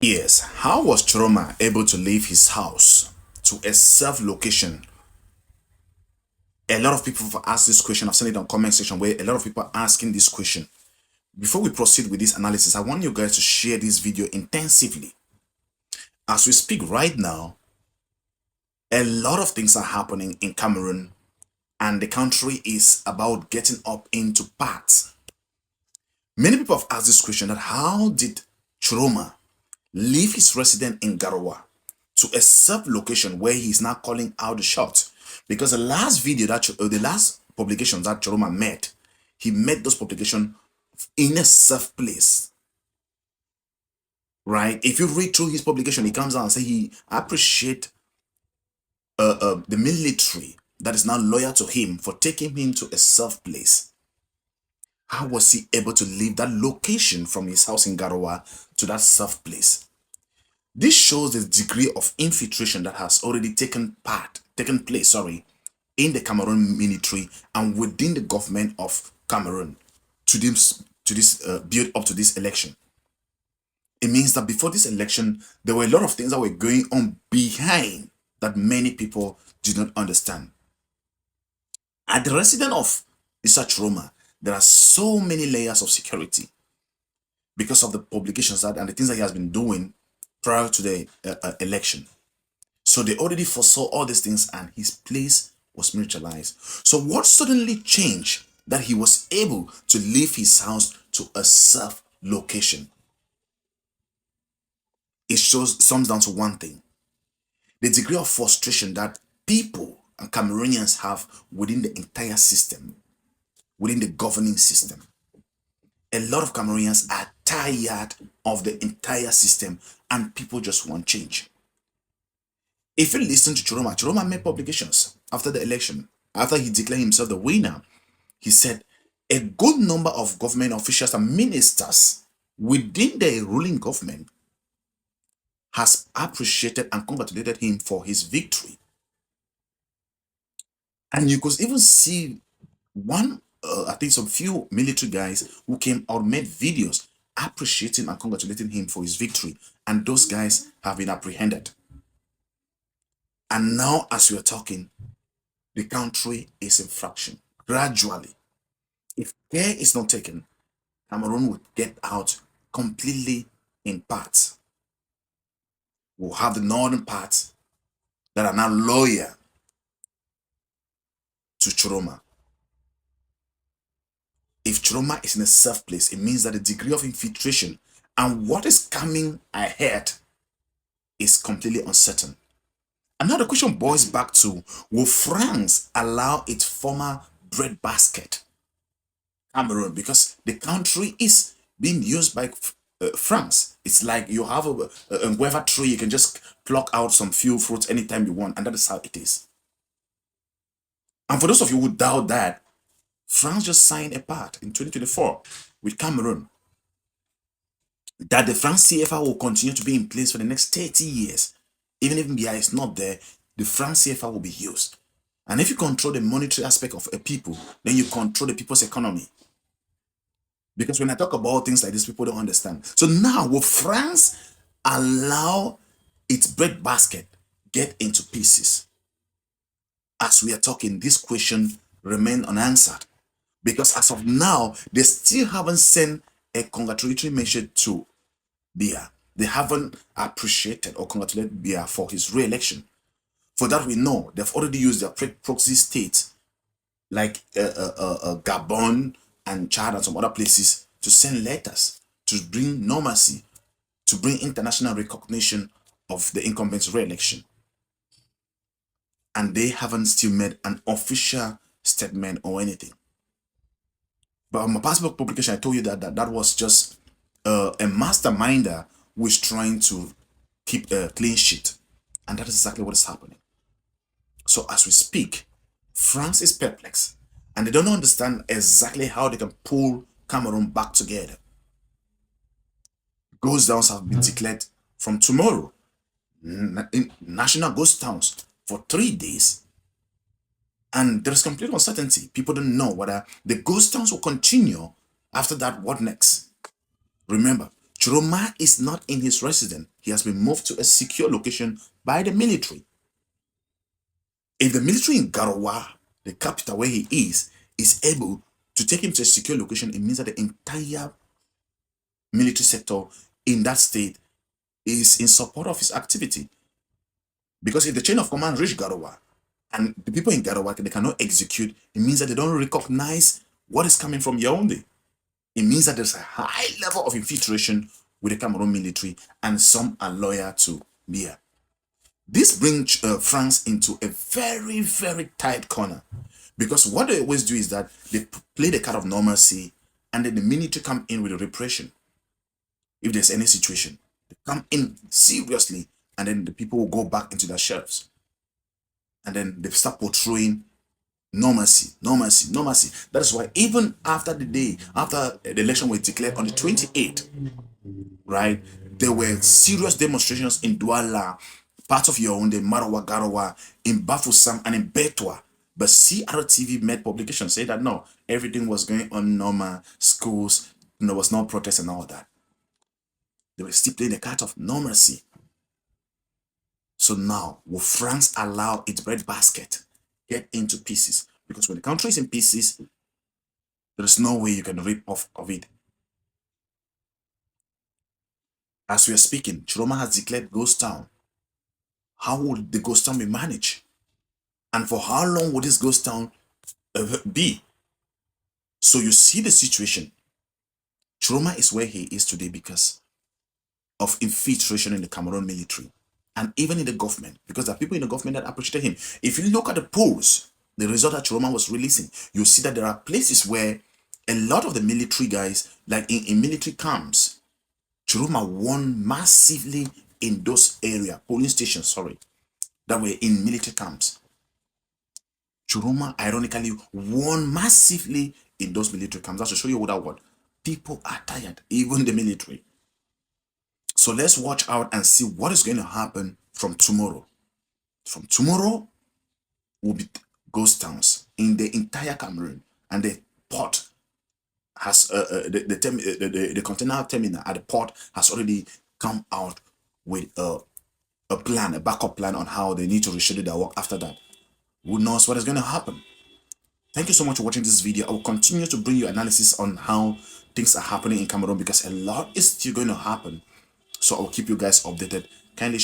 Yes, how was Tchioroma able to leave his house to a safe location? A lot of people have asked this question. I've seen it on comment section where a lot of people are asking this question. Before we proceed with this analysis, I want you guys to share this video intensively. As we speak right now, a lot of things are happening in Cameroon and the country is about getting up into parts. Many people have asked this question that how did Tchioroma leave his residence in Garoua to a sub location where he's now calling out the shots? Because the last video the last publications that Tchioroma made, he made those publications in a safe place, right? If you read through his publication, he comes out and say he appreciate the military that is now loyal to him for taking him to a safe place. How was he able to leave that location from his house in Garoua to that safe place? This shows the degree of infiltration that has already taken place, in the Cameroon military and within the government of Cameroon to this build up to this election. It means that before this election, there were a lot of things that were going on behind that many people did not understand. At the residence of Issa Tchioroma, there are so many layers of security because of the publications and the things that he has been doing prior to the election. So they already foresaw all these things and his place was militarized. So what suddenly changed that he was able to leave his house to a safe location? It sums down to one thing: the degree of frustration that people and Cameroonians have within the entire system, within the governing system. A lot of Cameroonians are tired of the entire system and people just want change. If you listen to Tchioroma made publications after the election, after he declared himself the winner. He said a good number of government officials and ministers within the ruling government has appreciated and congratulated him for his victory. And you could even see I think some few military guys who came out made videos appreciating and congratulating him for his victory. And those guys have been apprehended. And now, as we are talking, the country is in fraction. Gradually, if care is not taken, Cameroon will get out completely in parts. We'll have the northern parts that are now loyal to Tchioroma. If Tchioroma is in a safe place, it means that the degree of infiltration and what is coming ahead is completely uncertain. And now the question boils back to, will France allow its former breadbasket, Cameroon, because the country is being used by France. It's like you have a guava tree, you can just pluck out some few fruits anytime you want, and that is how it is. And for those of you who doubt that, France just signed a pact in 2024 with Cameroon that the France CFA will continue to be in place for the next 30 years. Even if BI is not there, the France CFA will be used. And if you control the monetary aspect of a people, then you control the people's economy. Because when I talk about things like this, people don't understand. So now, will France allow its breadbasket get into pieces? As we are talking, this question remains unanswered. Because as of now, they still haven't sent a congratulatory message to Biya. They haven't appreciated or congratulated Biya for his re-election. For that we know, they've already used their proxy states like Gabon and Chad and some other places to send letters to bring normalcy, to bring international recognition of the incumbent's re-election. And they haven't still made an official statement or anything. But on my passport publication, I told you that was just a masterminder who is trying to keep a clean sheet. And that is exactly what is happening. So as we speak, France is perplexed. And they don't understand exactly how they can pull Cameroon back together. Ghost towns have been declared from tomorrow. National ghost towns for 3 days. And there is complete uncertainty. People don't know whether the ghost towns will continue. After that, what next? Remember, Tchioroma is not in his residence. He has been moved to a secure location by the military. If the military in Garoua, the capital where he is able to take him to a secure location, it means that the entire military sector in that state is in support of his activity. Because if the chain of command reach Garoua and the people in Garoua, they cannot execute, it means that they don't recognize what is coming from Yaoundé. It means that there's a high level of infiltration with the Cameroon military, and some are loyal to Biya. This brings France into a very, very tight corner, because what they always do is that they play the card of normalcy, and then the military come in with a repression. If there's any situation, they come in seriously, and then the people will go back into their shelves. And then they start portraying normalcy, normalcy, normalcy. That is why even after the day, after the election was declared on the 28th, right, there were serious demonstrations in Douala, parts of Yaoundé, Marawa, Garoua, in Bafoussam, and in Betwa. But CRTV made publication say that no, everything was going on normal, schools, there was no protest and all that. They were still playing the card of normalcy. So now, will France allow its breadbasket get into pieces? Because when the country is in pieces, there is no way you can rip off of it. As we are speaking, Tchioroma has declared ghost town. How will the ghost town be managed? And for how long will this ghost town be? So you see the situation. Tchioroma is where he is today because of infiltration in the Cameroon military and even in the government, because there are people in the government that appreciate him. If you look at the polls, the result that Tchioroma was releasing, you see that there are places where a lot of the military guys, like in military camps, Tchioroma won massively in those areas, polling stations, sorry, that were in military camps. Tchioroma, ironically, won massively in those military camps. That's to show you that what people are tired, even the military. So let's watch out and see what is going to happen from tomorrow. From tomorrow will be ghost towns in the entire Cameroon, and the port has the container terminal at the port has already come out with a plan, a backup plan on how they need to reschedule their work after that. Who knows what is going to happen? Thank you so much for watching this video. I will continue to bring you analysis on how things are happening in Cameroon, because a lot is still going to happen. So I'll keep you guys updated. Kindly